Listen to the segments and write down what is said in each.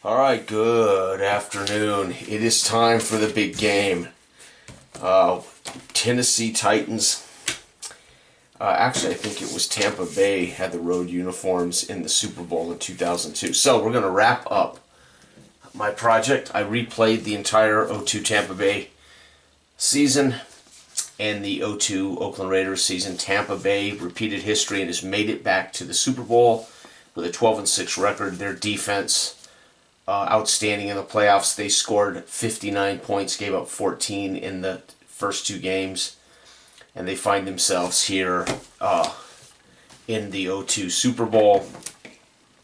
All right, good afternoon. It is time for the big game. Tennessee Titans. Actually, I think it was Tampa Bay had the road uniforms in the Super Bowl in 2002. So we're going to wrap up my project. I replayed the entire 02 Tampa Bay season and the 02 Oakland Raiders season. Tampa Bay repeated history and has made it back to the Super Bowl with a 12-6 record. Their defense outstanding in the playoffs. They scored 59 points, gave up 14 in the first two games, and they find themselves here in the 02 Super Bowl.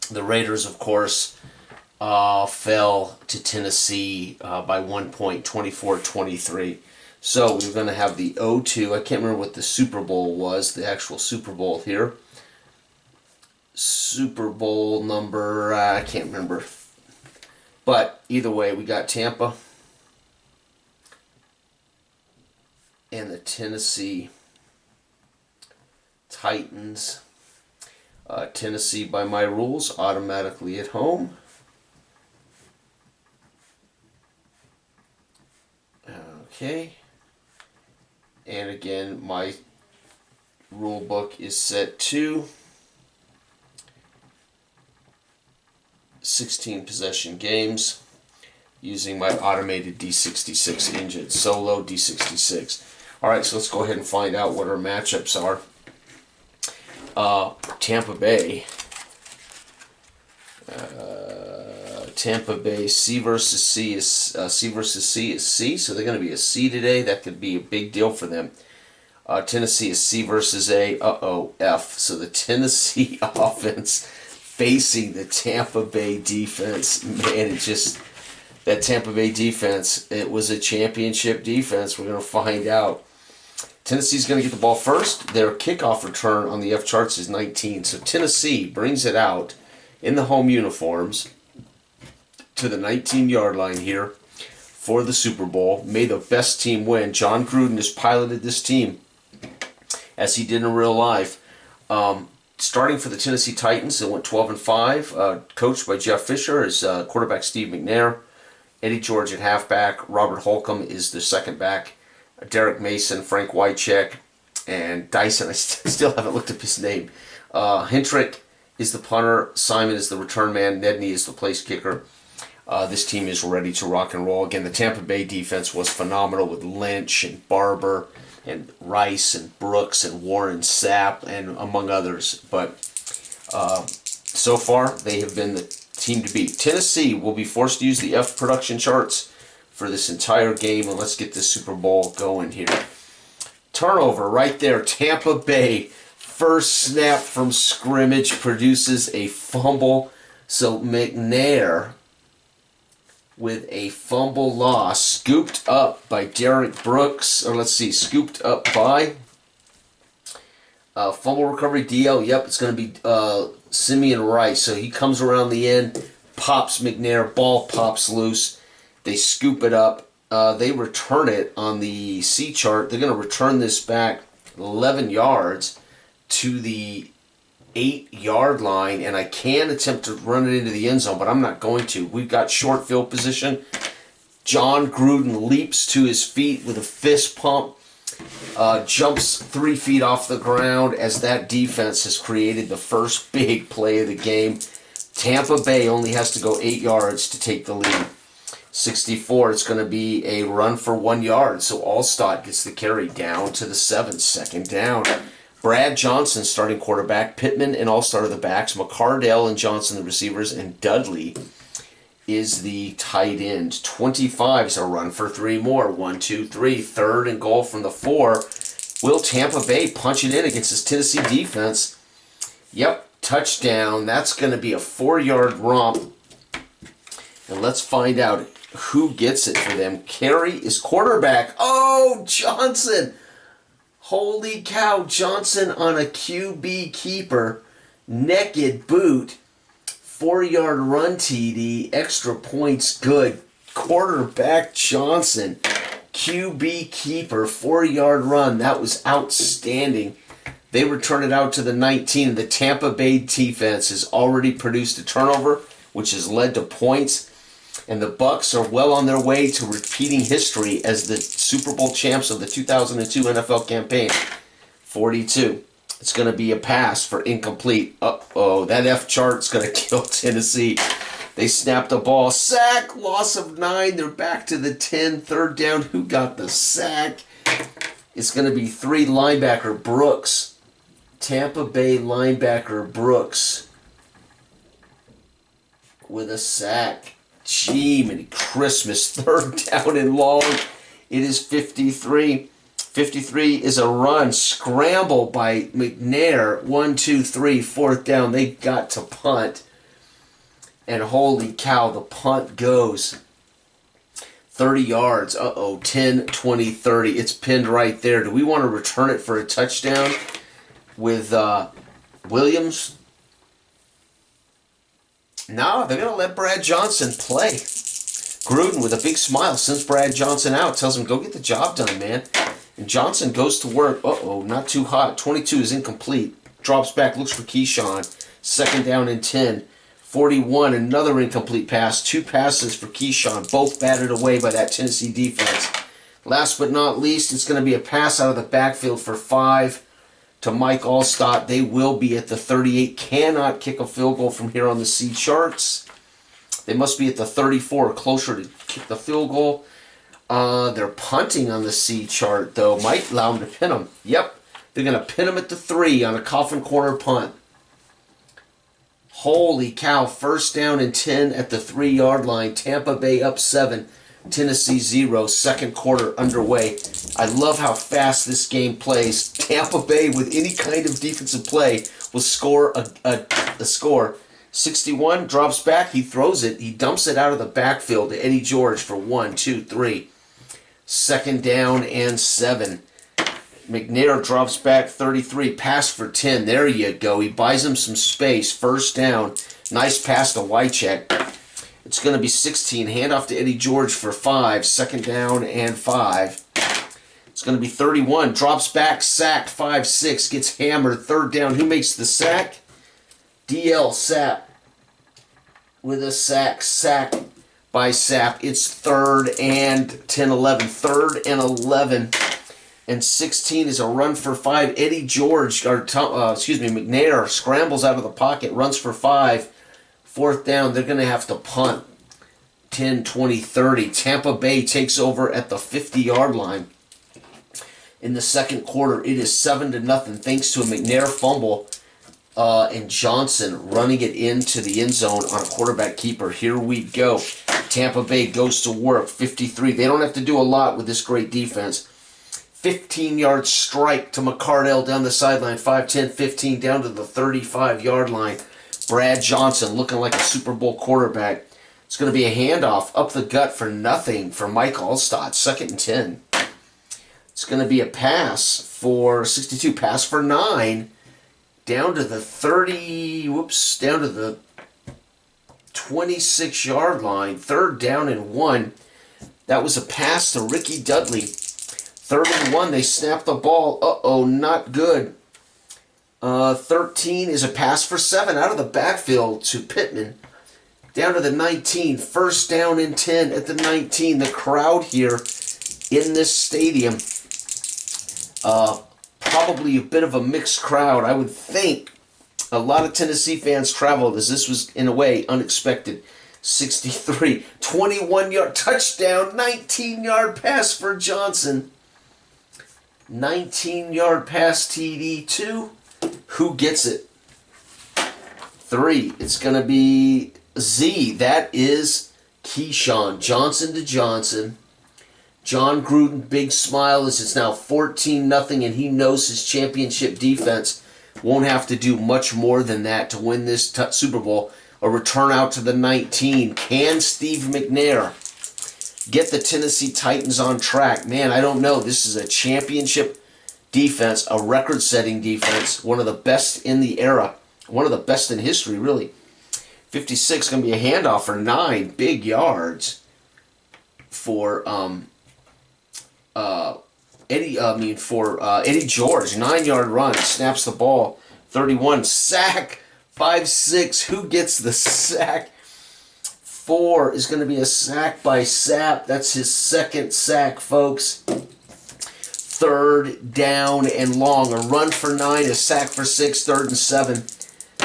The Raiders, of course, fell to Tennessee by 1 point, 24-23. So we're going to have the 02. I can't remember what the Super Bowl was, the actual Super Bowl here. Super Bowl number, I can't remember. But either way, we got Tampa and the Tennessee Titans. Tennessee, by my rules, automatically at home. Okay. And again, my rule book is set to 16 possession games using my automated d66 engine, solo d66. Alright, so let's go ahead and find out what our matchups are. Tampa Bay, C versus C is C, so they're going to be a C today. That could be a big deal for them. Tennessee is C versus A, F. So the Tennessee offense facing the Tampa Bay defense. Man, that Tampa Bay defense, it was a championship defense. We're going to find out. Tennessee's going to get the ball first. Their kickoff return on the F charts is 19. So Tennessee brings it out in the home uniforms to the 19-yard line here for the Super Bowl. May the best team win. John Gruden has piloted this team as he did in real life. Starting for the Tennessee Titans, it went 12-5. Coached by Jeff Fisher, is quarterback Steve McNair. Eddie George at halfback. Robert Holcomb is the second back. Derek Mason, Frank Wycheck, and Dyson. I still haven't looked up his name. Hentrick is the punter. Simon is the return man. Nedney is the place kicker. This team is ready to rock and roll. Again, the Tampa Bay defense was phenomenal with Lynch and Barber and Rice and Brooks and Warren Sapp and among others. But so far, they have been the team to beat. Tennessee will be forced to use the F production charts for this entire game, and let's get this Super Bowl going here. Turnover right there. Tampa Bay, first snap from scrimmage, produces a fumble. So McNair with a fumble loss, scooped up by Derek Brooks, or let's see, scooped up by fumble recovery DL. Yep, it's going to be Simeon Rice. So he comes around the end, pops McNair, ball pops loose. They scoop it up. They return it on the C chart. They're going to return this back 11 yards to the 8-yard line, and I can attempt to run it into the end zone, but I'm not going to. We've got short field position. John Gruden leaps to his feet with a fist pump, jumps 3 feet off the ground as that defense has created the first big play of the game. Tampa Bay only has to go 8 yards to take the lead. 64, it's going to be a run for 1 yard, so Allstott gets the carry down to the 7, second down. Brad Johnson, starting quarterback. Pittman and Allstott are the backs. McCardell and Johnson, the receivers. And Dudley is the tight end. 25 is a run for 3 more. 1, 2, 3. Third and goal from the 4. Will Tampa Bay punch it in against this Tennessee defense? Yep, touchdown. That's going to be a 4-yard romp. And let's find out who gets it for them. Carey is quarterback. Oh, Johnson. Holy cow, Johnson on a QB keeper, naked boot, 4-yard run TD, extra points good. Quarterback Johnson, QB keeper, 4-yard run. That was outstanding. They return it out to the 19. The Tampa Bay defense has already produced a turnover. which has led to points. And the Bucks are well on their way to repeating history as the Super Bowl champs of the 2002 NFL campaign. 42. It's going to be a pass for incomplete. Uh-oh, that F chart's going to kill Tennessee. They snapped the ball. Sack, loss of 9. They're back to the 10. Third down. Who got the sack? It's going to be 3 linebacker Brooks. Tampa Bay linebacker Brooks with a sack. Gee, Merry Christmas. Third down and long. It is 53. 53 is a run. Scramble by McNair. 1, 2, 3. Fourth down. They got to punt. And holy cow, the punt goes 30 yards. Uh-oh, 10, 20, 30. It's pinned right there. Do we want to return it for a touchdown with Williams? No, they're going to let Brad Johnson play. Gruden, with a big smile, sends Brad Johnson out. Tells him, go get the job done, man. And Johnson goes to work. Uh-oh, not too hot. 22 is incomplete. Drops back, looks for Keyshawn. Second down and 10. 41, another incomplete pass. 2 passes for Keyshawn, both batted away by that Tennessee defense. Last but not least, it's going to be a pass out of the backfield for 5 to Mike Allstott. They will be at the 38. Cannot kick a field goal from here on the C charts. They must be at the 34, closer to kick the field goal. They're punting on the C chart, though. Might allow them to pin them. Yep, they're going to pin them at the 3 on a coffin corner punt. Holy cow, first down and 10 at the 3-yard line. Tampa Bay up 7, Tennessee 0. Second quarter underway. I love how fast this game plays. Tampa Bay, with any kind of defensive play, will score a score. 61, drops back, he throws it. He dumps it out of the backfield to Eddie George for 1, 2, 3. Second down and 7. McNair drops back 33, pass for 10. There you go. He buys him some space. First down. Nice pass to Wycheck. It's going to be 16. Handoff to Eddie George for 5. Second down and 5. It's going to be 31. Drops back, sacked, 5-6. Gets hammered. Third down. Who makes the sack? DL Sapp with a sack. Sack by Sapp. It's third and 10, 11. Third and 11. And 16 is a run for 5. Eddie George, McNair scrambles out of the pocket, runs for 5. Fourth down, they're going to have to punt. 10, 20, 30. Tampa Bay takes over at the 50-yard line. In the second quarter, it is 7-0 thanks to a McNair fumble and Johnson running it into the end zone on a quarterback keeper. Here we go. Tampa Bay goes to work. 53. They don't have to do a lot with this great defense. 15-yard strike to McCardell down the sideline. 5, 10, 15 down to the 35-yard line. Brad Johnson looking like a Super Bowl quarterback. It's going to be a handoff up the gut for nothing for Mike Allstott. Second and 10. It's going to be a pass for 62. Pass for 9. Down to the 30. Whoops. Down to the 26-yard line. Third down and 1. That was a pass to Ricky Dudley. Third and 1, they snap the ball. Uh-oh, not good. 13 is a pass for 7 out of the backfield to Pittman. Down to the 19. First down and 10 at the 19. The crowd here in this stadium, probably a bit of a mixed crowd. I would think a lot of Tennessee fans traveled, as this was, in a way, unexpected. 63. 21-yard touchdown. 19-yard pass for Johnson. 19-yard pass TD 2. Who gets it? 3. It's going to be Z. That is Keyshawn. Johnson to Johnson. John Gruden, big smile as it's now 14-0, and he knows his championship defense won't have to do much more than that to win this Super Bowl. A return out to the 19. Can Steve McNair get the Tennessee Titans on track? Man, I don't know. This is a championship defense, a record-setting defense, one of the best in the era, one of the best in history, really. 56 going to be a handoff for 9 big yards for Eddie George. 9-yard run, snaps the ball. 31 sack. 5-6. Who gets the sack? 34 is going to be a sack by Sapp. That's his second sack, folks. 3rd down and long. A run for 9, a sack for 6, 3rd and 7.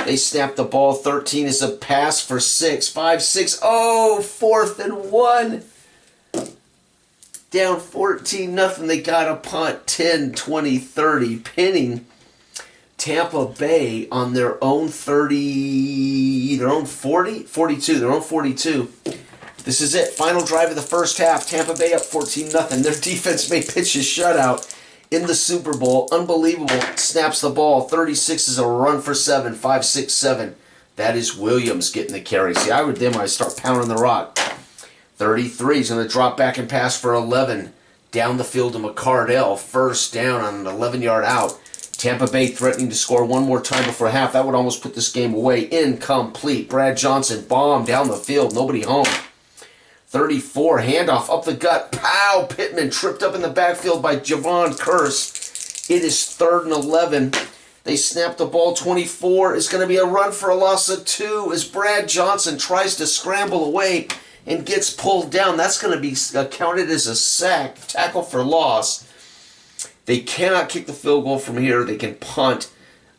They snap the ball. 13 is a pass for 6. 5, 6. Oh, 4th and 1. Down 14-0. They got a punt. 10, 20, 30. Pinning Tampa Bay on their own 30, their own 40, 42, their own 42. This is it. Final drive of the first half. Tampa Bay up 14-0. Their defense may pitch a shutout in the Super Bowl. Unbelievable. Snaps the ball. 36 is a run for 7. 5, 6, 7. That is Williams getting the carry. See, I would then I start pounding the rock. 33 is going to drop back and pass for 11. Down the field to McCardell. First down on an 11-yard out. Tampa Bay threatening to score one more time before half. That would almost put this game away. Incomplete. Brad Johnson, bomb down the field. Nobody home. 34, handoff up the gut. Pow! Pittman tripped up in the backfield by Javon Curse. It is 3rd and 11. They snap the ball. 24 is going to be a run for a loss of 2 as Brad Johnson tries to scramble away and gets pulled down. That's going to be counted as a sack. Tackle for loss. They cannot kick the field goal from here. They can punt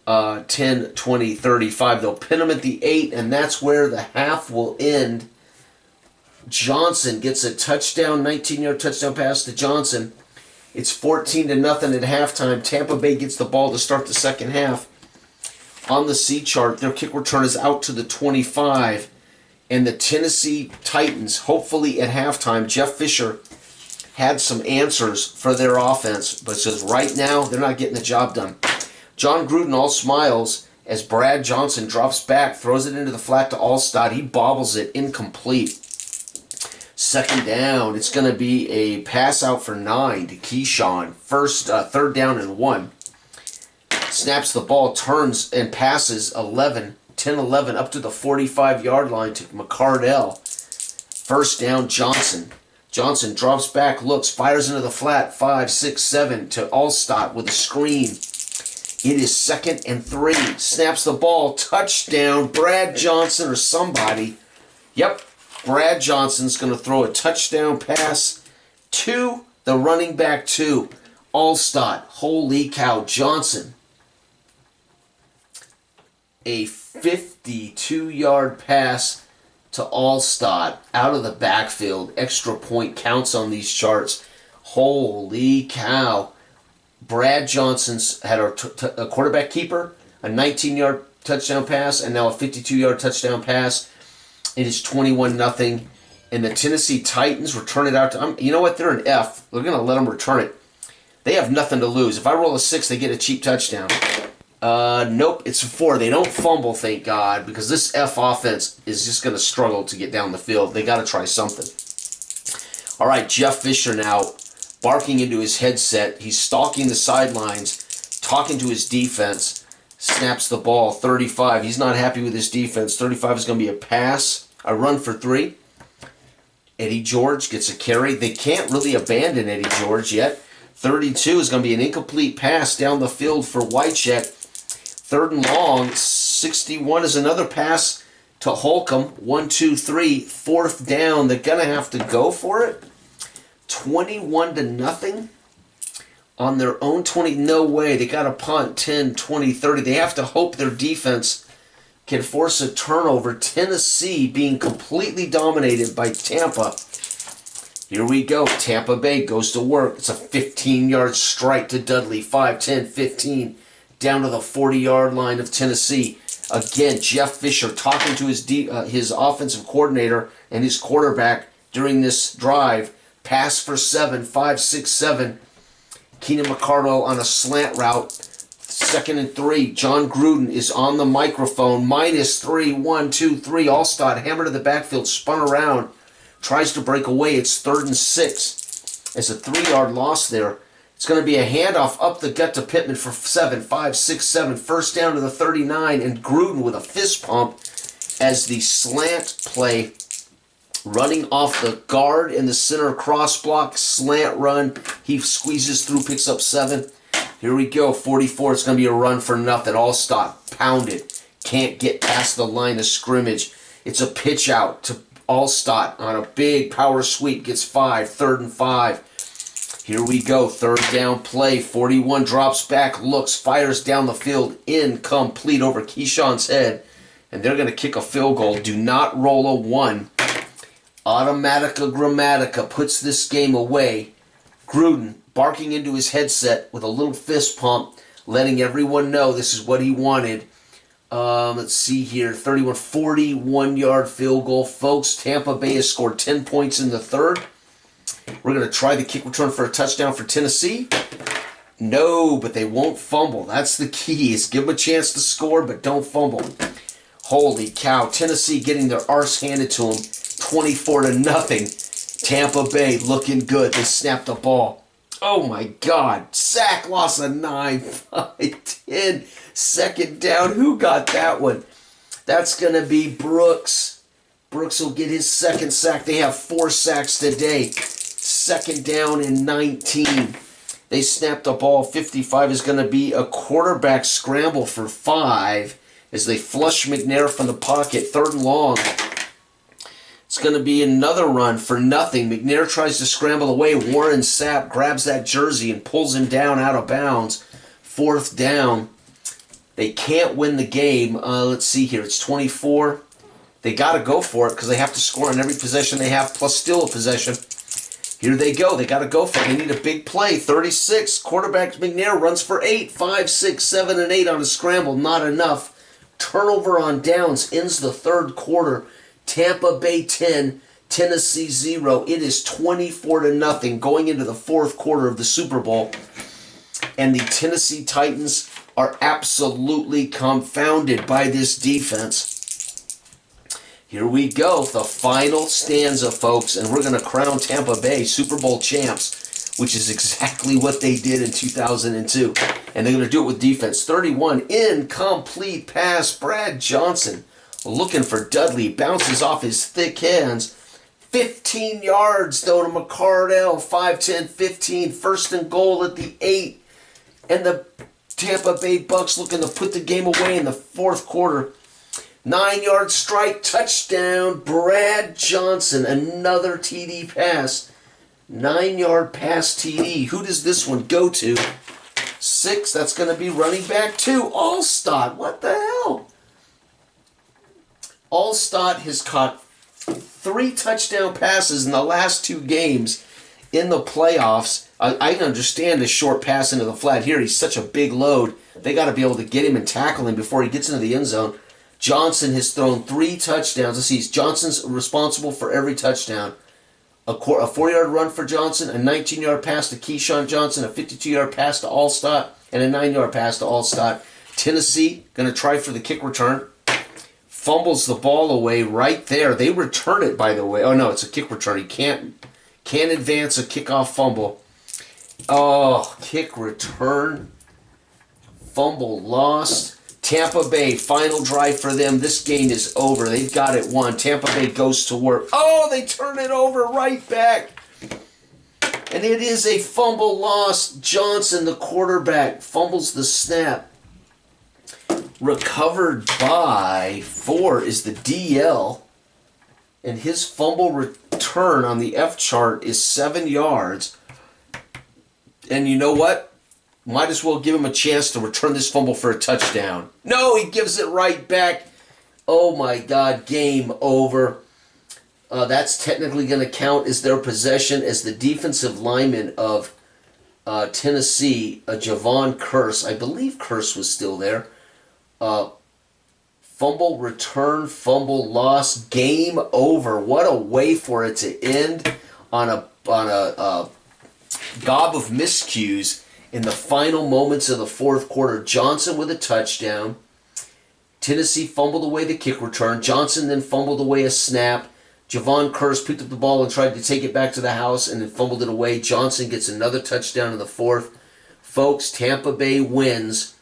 10, 20, 35. They'll pin them at the 8, and that's where the half will end. Johnson gets a touchdown, 19-yard touchdown pass to Johnson. It's 14-0 at halftime. Tampa Bay gets the ball to start the second half. On the C chart, their kick return is out to the 25. And the Tennessee Titans, hopefully at halftime, Jeff Fisher had some answers for their offense, but says right now they're not getting the job done. John Gruden all smiles as Brad Johnson drops back, throws it into the flat to Allstott. He bobbles it, incomplete. 2nd down. It's going to be a pass out for 9 to Keyshawn. 3rd down and 1. Snaps the ball, turns and passes 10-11 up to the 45-yard line to McCardell. 1st down, Johnson. Johnson drops back, looks, fires into the flat. 5, 6, 7 to Allstott with a screen. It is 2nd and 3. Snaps the ball. Touchdown. Brad Johnson or somebody. Yep. Brad Johnson's going to throw a touchdown pass to the running back to Allstott. Holy cow. Johnson. A 52-yard pass to Allstott out of the backfield. Extra point counts on these charts. Holy cow. Brad Johnson's had a quarterback keeper, a 19-yard touchdown pass, and now a 52-yard touchdown pass. It is 21-0. And the Tennessee Titans return it out to... you know what? They're an F. They're going to let them return it. They have nothing to lose. If I roll a 6, they get a cheap touchdown. Nope, it's a 4. They don't fumble, thank God, because this F offense is just going to struggle to get down the field. They got to try something. All right, Jeff Fisher now barking into his headset. He's stalking the sidelines, talking to his defense. Snaps the ball, 35. He's not happy with his defense. 35 is going to be a pass, a run for 3. Eddie George gets a carry. They can't really abandon Eddie George yet. 32 is going to be an incomplete pass down the field for Wycheck. 3rd and long. 61 is another pass to Holcomb. 1, 2, 3. 4th down. They're going to have to go for it. 21-0 on their own 20. No way. They got to punt 10, 20, 30. They have to hope their defense can force a turnover. Tennessee being completely dominated by Tampa. Here we go. Tampa Bay goes to work. It's a 15-yard strike to Dudley. 5, 10, 15. Down to the 40-yard line of Tennessee. Again, Jeff Fisher talking to his offensive coordinator and his quarterback during this drive. Pass for 7, 5, 6, 7. Keenan McCardell on a slant route. 2nd and 3. John Gruden is on the microphone. -3, 1, 2, 3. Allstott hammer to the backfield, spun around. Tries to break away. It's 3rd and 6. It's a 3-yard loss there. It's going to be a handoff up the gut to Pittman for 7, 5, 6, 7. 1st down to the 39, and Gruden with a fist pump as the slant play running off the guard in the center cross block, slant run. He squeezes through, picks up 7. Here we go, 44. It's going to be a run for nothing. Allstott pounded. Can't get past the line of scrimmage. It's a pitch out to Allstott on a big power sweep gets 5, 3rd and 5. Here we go, 3rd down play. 41 drops back, looks, fires down the field, incomplete over Keyshawn's head. And they're going to kick a field goal. Do not roll a 1. Automatica Grammatica puts this game away. Gruden barking into his headset with a little fist pump, letting everyone know this is what he wanted. Let's see here, 41-yard field goal. Folks, Tampa Bay has scored 10 points in the 3rd. We're going to try the kick return for a touchdown for Tennessee. No, but they won't fumble. That's the key, is give them a chance to score, but don't fumble. Holy cow, Tennessee getting their arse handed to them, 24-0. Tampa Bay looking good. They snapped the ball. Oh my God, sack, loss of 9, 5, 10. 2nd down, who got that one? That's going to be Brooks. Brooks will get his 2nd sack. They have 4 sacks today. 2nd down and 19. They snapped the ball. 55 is going to be a quarterback scramble for 5 as they flush McNair from the pocket. 3rd and long. It's going to be another run for nothing. McNair tries to scramble away. Warren Sapp grabs that jersey and pulls him down out of bounds. 4th down. They can't win the game. Let's see here. It's 24. They got to go for it because they have to score on every possession they have, plus steal a possession. Here they go. They got to go for it. They need a big play. 36. Quarterback McNair runs for 8. 5, 6, 7, and 8 on a scramble. Not enough. Turnover on downs. Ends the 3rd quarter. Tampa Bay 10, Tennessee 0. It is 24-0 going into the 4th quarter of the Super Bowl. And the Tennessee Titans are absolutely confounded by this defense. Here we go, the final stanza, folks, and we're going to crown Tampa Bay Super Bowl champs, which is exactly what they did in 2002. And they're going to do it with defense. 31, incomplete pass. Brad Johnson looking for Dudley, bounces off his thick hands. 15 yards, though, to McCardell. 5, 10, 15, 1st and goal at the 8. And the Tampa Bay Bucks looking to put the game away in the 4th quarter. 9-yard strike, touchdown, Brad Johnson, another TD pass. 9-yard pass TD. Who does this one go to? 6, that's going to be running back 2. Allstott, what the hell? Allstott has caught 3 touchdown passes in the last 2 games in the playoffs. I understand the short pass into the flat here. He's such a big load. They got to be able to get him and tackle him before he gets into the end zone. Johnson has thrown 3 touchdowns. Let's see, Johnson's responsible for every touchdown. A 4-yard run for Johnson, a 19-yard pass to Keyshawn Johnson, a 52-yard pass to Allstott, and a 9-yard pass to Allstott. Tennessee going to try for the kick return. Fumbles the ball away right there. They return it, by the way. Oh, no, it's a kick return. He can't advance a kickoff fumble. Oh, kick return. Fumble lost. Tampa Bay, final drive for them. This game is over. They've got it won. Tampa Bay goes to work. Oh, they turn it over right back. And it is a fumble loss. Johnson, the quarterback, fumbles the snap. Recovered by 4 is the DL. And his fumble return on the F chart is 7 yards. And you know what? Might as well give him a chance to return this fumble for a touchdown. No, he gives it right back. Oh my God, game over. That's technically going to count as their possession as the defensive lineman of Tennessee, Javon Curse. I believe Curse was still there. Fumble return, fumble loss, game over. What a way for it to end on a gob of miscues. In the final moments of the 4th quarter, Johnson with a touchdown. Tennessee fumbled away the kick return. Johnson then fumbled away a snap. Javon Curse picked up the ball and tried to take it back to the house and then fumbled it away. Johnson gets another touchdown in the 4th. Folks, Tampa Bay wins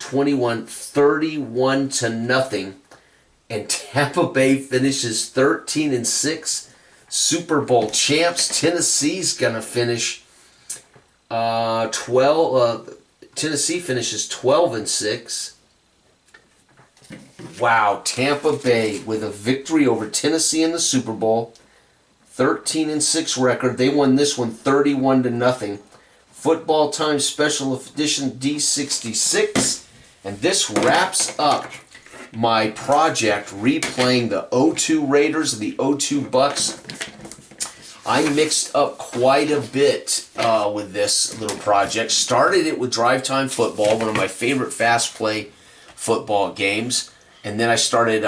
31-0. And Tampa Bay finishes 13-6. Super Bowl champs. Tennessee's going to finish 12. Tennessee finishes 12-6. Wow, Tampa Bay with a victory over Tennessee in the Super Bowl. 13-6 record. They won this one 31-0. Football Time Special Edition D66. And this wraps up my project replaying the 02 Raiders and the 02 Bucks. I mixed up quite a bit with this little project. Started it with Drive Time Football, one of my favorite fast play football games. And then I started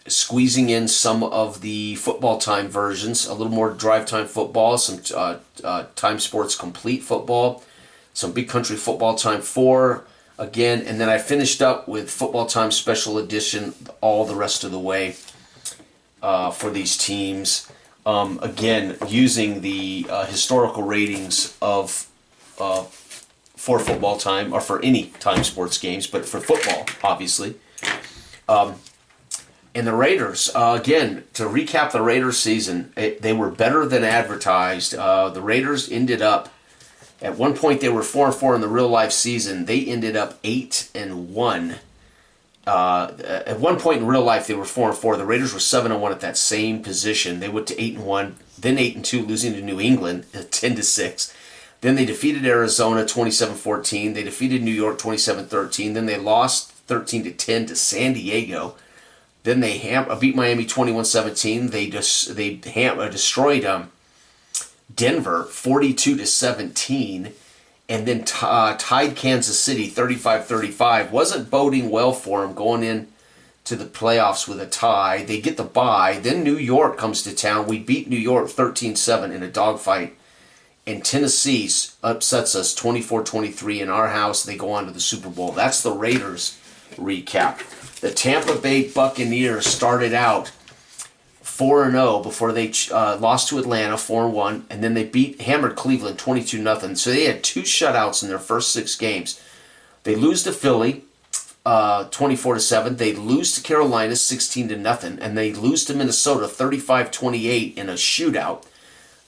squeezing in some of the Football Time versions, a little more Drive Time Football, some Time Sports Complete Football, some Big Country Football Time 4 again, and then I finished up with Football Time Special Edition all the rest of the way for these teams. Again, using the historical ratings of for Football Time, or for any Time Sports games, but for football, obviously. And the Raiders, again, to recap the Raiders season, they were better than advertised. The Raiders ended up, at one point they were 4-4 in the real life season. They ended up 8-1. At one point in real life they were 4-4. The Raiders were 7-1 at that same position. They went to 8-1, then 8-2, losing to New England 10-6. Then they defeated Arizona 27-14. They defeated New York 27-13. Then they lost 13-10 to San Diego. Then they beat Miami 21-17. They destroyed Denver 42-17, and then tied Kansas City 35-35. Wasn't boding well for them going in to the playoffs with a tie. They get the bye. Then New York comes to town. We beat New York 13-7 in a dogfight. And Tennessee upsets us 24-23 in our house. They go on to the Super Bowl. That's the Raiders recap. The Tampa Bay Buccaneers started out 4-0 before they lost to Atlanta 4-1, and then they hammered Cleveland 22-0. So they had 2 shutouts in their first 6 games. They lose to Philly 24-7. They lose to Carolina 16-0, and they lose to Minnesota 35-28 in a shootout.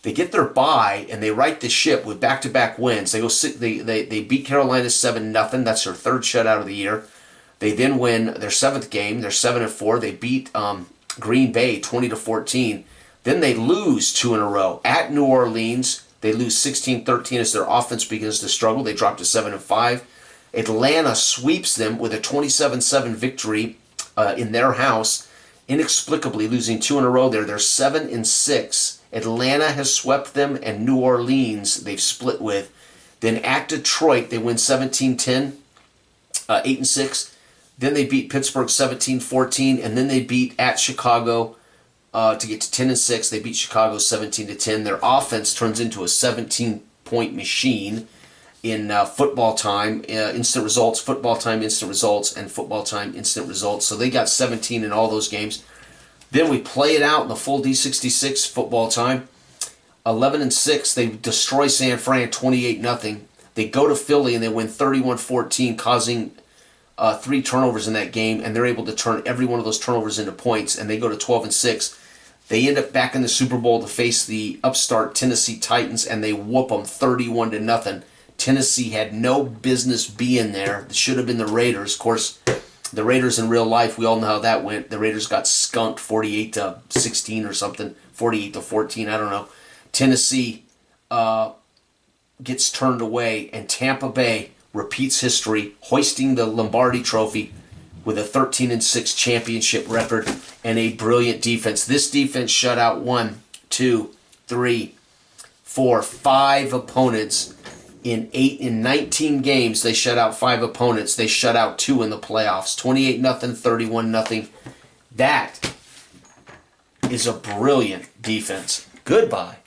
They get their bye and they right the ship with back-to-back wins. They beat Carolina 7-0. That's their 3rd shutout of the year. They then win their 7th game. They're 7-4. They beat Green Bay 20-14. Then they lose 2 in a row at New Orleans. They lose 16-13 as their offense begins to struggle. They drop to 7-5. Atlanta sweeps them with a 27-7 victory in their house, inexplicably losing 2 in a row there. They're 7-6. Atlanta has swept them, and New Orleans they've split with. Then at Detroit, they win 17-10, 8-6. Then they beat Pittsburgh 17-14, and then they beat at Chicago to get to 10-6. They beat Chicago 17-10. Their offense turns into a 17-point machine in Football Time, instant results, Football Time, instant results, and Football Time, instant results. So they got 17 in all those games. Then we play it out in the full D66 Football Time. 11-6, they destroy San Fran 28-0. They go to Philly and they win 31-14, causing 3 turnovers in that game, and they're able to turn every one of those turnovers into points, and they go to 12-6. They end up back in the Super Bowl to face the upstart Tennessee Titans, and they whoop them 31-0. Tennessee had no business being there. It should have been the Raiders. Of course, the Raiders in real life, we all know how that went. The Raiders got skunked 48-16 or something, 48-14, I don't know. Tennessee gets turned away, and Tampa Bay repeats history, hoisting the Lombardi Trophy with a 13-6 championship record and a brilliant defense. This defense shut out 1, 2, 3, 4, 5 opponents in 19 games. They shut out 5 opponents. They shut out 2 in the playoffs. 28-0, 31-0. That is a brilliant defense. Goodbye.